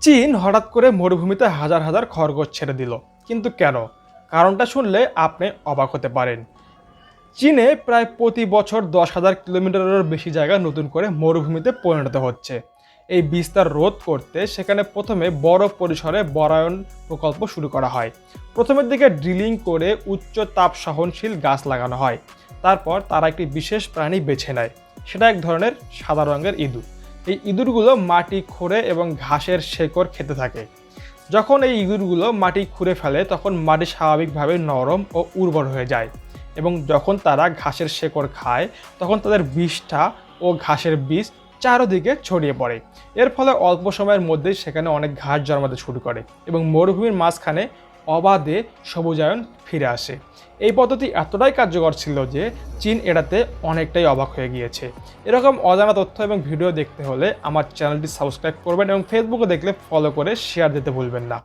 চীন হঠাৎ করে মরুভূমিতে হাজার হাজার খরগোশ ছেড়ে দিল, কিন্তু কেন? কারণটা শুনলে আপনি অবাক হতে পারেন। চীনে প্রায় প্রতি বছর 10,000 কিলোমিটারেরও বেশি জায়গা নতুন করে মরুভূমিতে পরিণত হচ্ছে। এই বিস্তার রোধ করতে সেখানে প্রথমে বড় পরিসরে বরায়ন প্রকল্প শুরু করা হয়। প্রথমের দিকে ড্রিলিং করে উচ্চ তাপ সহনশীল গাছ লাগানো হয়। তারপর তারা একটি বিশেষ প্রাণী বেছে নেয়। সেটা এক ধরনের সাদা রঙের ইঁদুর। এই ইঁদুরগুলো মাটি খুঁড়ে এবং ঘাসের শেকড় খেতে থাকে। যখন এই ইঁদুরগুলো মাটি খুঁড়ে ফেলে তখন মাটি স্বাভাবিকভাবে নরম ও উর্বর হয়ে যায়, এবং যখন তারা ঘাসের শেকড় খায় তখন তাদের বিষ্ঠা ও ঘাসের বীজ চারদিকে ছড়িয়ে পড়ে। এর ফলে অল্প সময়ের মধ্যেই সেখানে অনেক ঘাস জন্মাতে শুরু করে এবং মরুভূমির মাঝখানে অবাধে সবুজায়ন ফিরে আসে। এই পদ্ধতি এতটাই কার্যকর ছিল যে চীন এটাতে অনেকটাই অবাক হয়ে গিয়েছে। এরকম অজানা তথ্য এবং ভিডিও দেখতে হলে আমার চ্যানেলটি সাবস্ক্রাইব করবেন এবং ফেসবুকে দেখলে ফলো করে শেয়ার দিতে ভুলবেন না।